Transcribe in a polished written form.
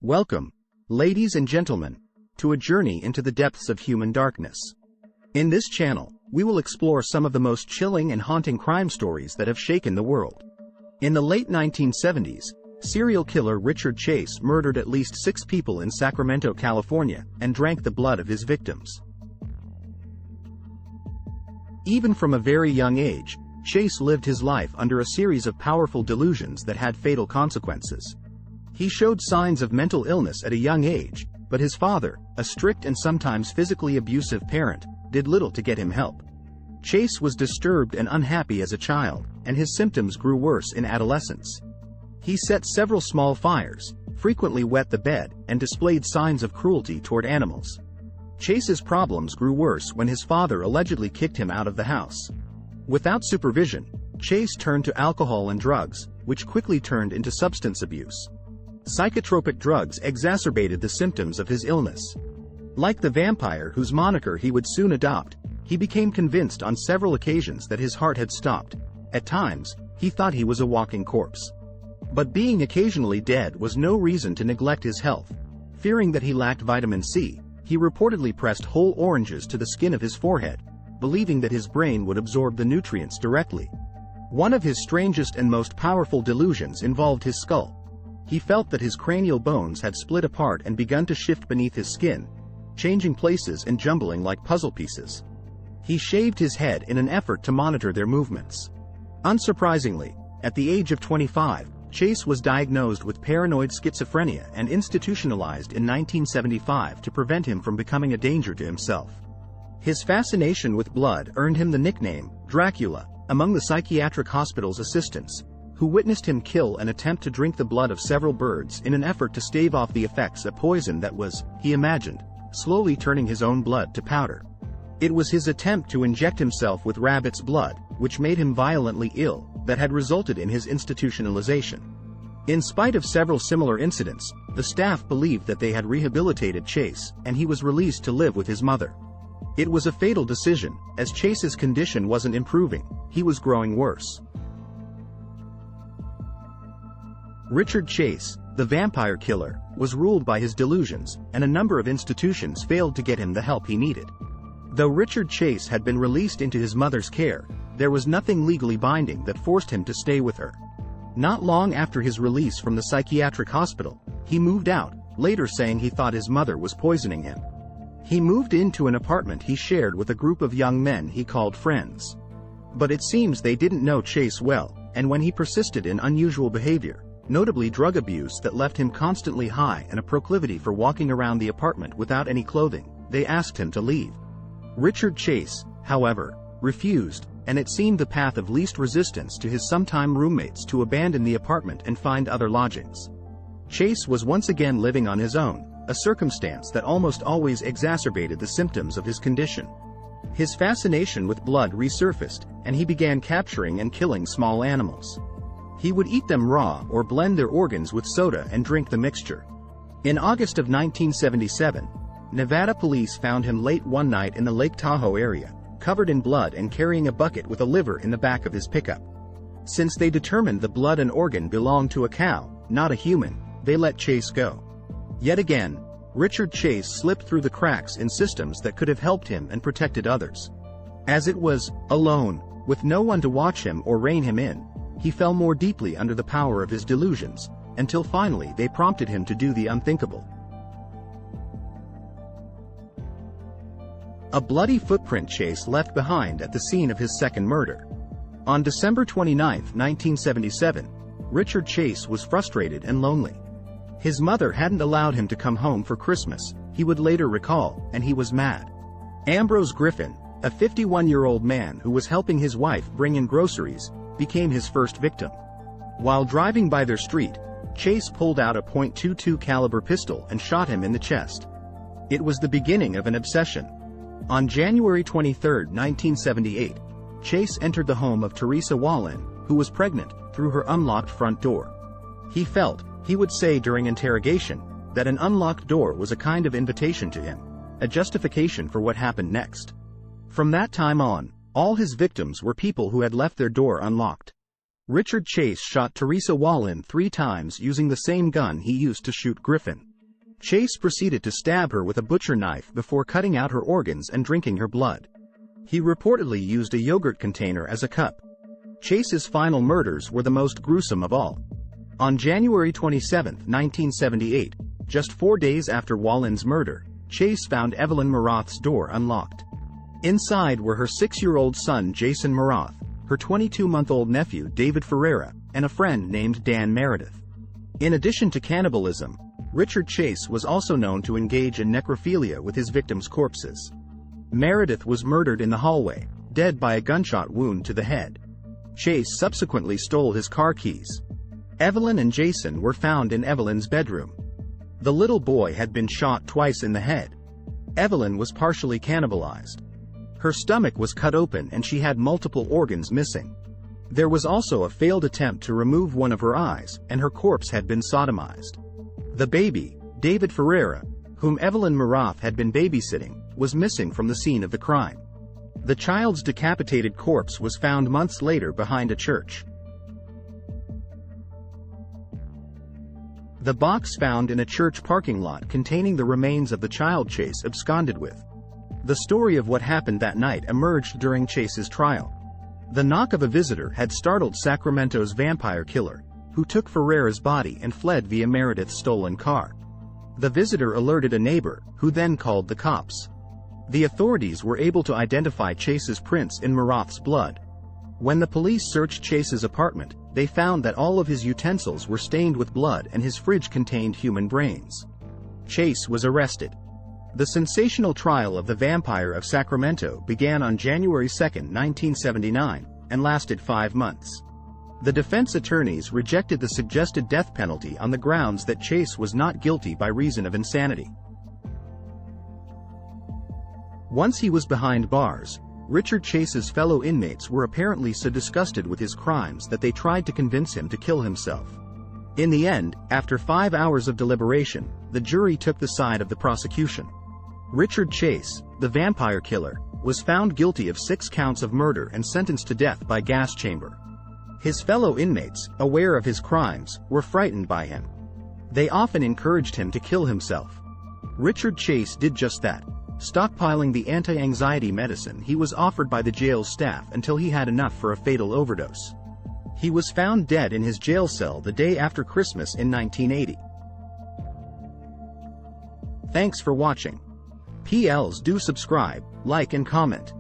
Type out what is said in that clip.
Welcome, ladies and gentlemen, to a journey into the depths of human darkness. In this channel, we will explore some of the most chilling and haunting crime stories that have shaken the world. In the late 1970s, serial killer Richard Chase murdered at least 6 people in Sacramento, California, and drank the blood of his victims. Even from a very young age, Chase lived his life under a series of powerful delusions that had fatal consequences. He showed signs of mental illness at a young age, but his father, a strict and sometimes physically abusive parent, did little to get him help. Chase was disturbed and unhappy as a child, and his symptoms grew worse in adolescence. He set several small fires, frequently wet the bed, and displayed signs of cruelty toward animals. Chase's problems grew worse when his father allegedly kicked him out of the house. Without supervision, Chase turned to alcohol and drugs, which quickly turned into substance abuse. Psychotropic drugs exacerbated the symptoms of his illness. Like the vampire whose moniker he would soon adopt, he became convinced on several occasions that his heart had stopped. At times, he thought he was a walking corpse. But being occasionally dead was no reason to neglect his health. Fearing that he lacked vitamin C, he reportedly pressed whole oranges to the skin of his forehead, believing that his brain would absorb the nutrients directly. One of his strangest and most powerful delusions involved his skull. He felt that his cranial bones had split apart and begun to shift beneath his skin, changing places and jumbling like puzzle pieces. He shaved his head in an effort to monitor their movements. Unsurprisingly, at the age of 25, Chase was diagnosed with paranoid schizophrenia and institutionalized in 1975 to prevent him from becoming a danger to himself. His fascination with blood earned him the nickname Dracula among the psychiatric hospital's assistants, who witnessed him kill and attempt to drink the blood of several birds in an effort to stave off the effects of poison that was, he imagined, slowly turning his own blood to powder. It was his attempt to inject himself with rabbit's blood, which made him violently ill, that had resulted in his institutionalization. In spite of several similar incidents, the staff believed that they had rehabilitated Chase, and he was released to live with his mother. It was a fatal decision, as Chase's condition wasn't improving, he was growing worse. Richard Chase, the vampire killer, was ruled by his delusions, and a number of institutions failed to get him the help he needed. Though Richard Chase had been released into his mother's care, there was nothing legally binding that forced him to stay with her. Not long after his release from the psychiatric hospital, he moved out, later saying he thought his mother was poisoning him. He moved into an apartment he shared with a group of young men he called friends. But it seems they didn't know Chase well, and when he persisted in unusual behavior, notably drug abuse that left him constantly high and a proclivity for walking around the apartment without any clothing, they asked him to leave. Richard Chase, however, refused, and it seemed the path of least resistance to his sometime roommates to abandon the apartment and find other lodgings. Chase was once again living on his own, a circumstance that almost always exacerbated the symptoms of his condition. His fascination with blood resurfaced, and he began capturing and killing small animals. He would eat them raw or blend their organs with soda and drink the mixture. In August of 1977, Nevada police found him late one night in the Lake Tahoe area, covered in blood and carrying a bucket with a liver in the back of his pickup. Since they determined the blood and organ belonged to a cow, not a human, they let Chase go. Yet again, Richard Chase slipped through the cracks in systems that could have helped him and protected others. As it was, alone, with no one to watch him or rein him in, he fell more deeply under the power of his delusions, until finally they prompted him to do the unthinkable. A bloody footprint Chase left behind at the scene of his second murder. On December 29, 1977, Richard Chase was frustrated and lonely. His mother hadn't allowed him to come home for Christmas, he would later recall, and he was mad. Ambrose Griffin, a 51-year-old man who was helping his wife bring in groceries, became his first victim. While driving by their street, Chase pulled out a .22 caliber pistol and shot him in the chest. It was the beginning of an obsession. On January 23, 1978, Chase entered the home of Teresa Wallin, who was pregnant, through her unlocked front door. He felt, he would say during interrogation, that an unlocked door was a kind of invitation to him, a justification for what happened next. From that time on, all his victims were people who had left their door unlocked. Richard Chase shot Teresa Wallin 3 times using the same gun he used to shoot Griffin. Chase proceeded to stab her with a butcher knife before cutting out her organs and drinking her blood. He reportedly used a yogurt container as a cup. Chase's final murders were the most gruesome of all. On January 27, 1978, just 4 days after Wallen's murder, Chase found Evelyn Marath's door unlocked. Inside were her 6-year-old son Jason Marath, her 22-month-old nephew David Ferreira, and a friend named Dan Meredith. In addition to cannibalism, Richard Chase was also known to engage in necrophilia with his victims' corpses. Meredith was murdered in the hallway, dead by a gunshot wound to the head. Chase subsequently stole his car keys. Evelyn and Jason were found in Evelyn's bedroom. The little boy had been shot twice in the head. Evelyn was partially cannibalized. Her stomach was cut open and she had multiple organs missing. There was also a failed attempt to remove one of her eyes, and her corpse had been sodomized. The baby, David Ferreira, whom Evelyn Marath had been babysitting, was missing from the scene of the crime. The child's decapitated corpse was found months later behind a church. The box found in a church parking lot containing the remains of the child Chase absconded with. The story of what happened that night emerged during Chase's trial. The knock of a visitor had startled Sacramento's vampire killer, who took Ferreira's body and fled via Meredith's stolen car. The visitor alerted a neighbor, who then called the cops. The authorities were able to identify Chase's prints in Marath's blood. When the police searched Chase's apartment, they found that all of his utensils were stained with blood and his fridge contained human brains. Chase was arrested. The sensational trial of the Vampire of Sacramento began on January 2, 1979, and lasted 5 months. The defense attorneys rejected the suggested death penalty on the grounds that Chase was not guilty by reason of insanity. Once he was behind bars, Richard Chase's fellow inmates were apparently so disgusted with his crimes that they tried to convince him to kill himself. In the end, after 5 hours of deliberation, the jury took the side of the prosecution. Richard Chase, the vampire killer, was found guilty of 6 counts of murder and sentenced to death by gas chamber. His fellow inmates, aware of his crimes, were frightened by him. They often encouraged him to kill himself. Richard Chase did just that, stockpiling the anti-anxiety medicine he was offered by the jail's staff until he had enough for a fatal overdose. He was found dead in his jail cell the day after Christmas in 1980. Thanks for watching. PLs do subscribe, like and comment.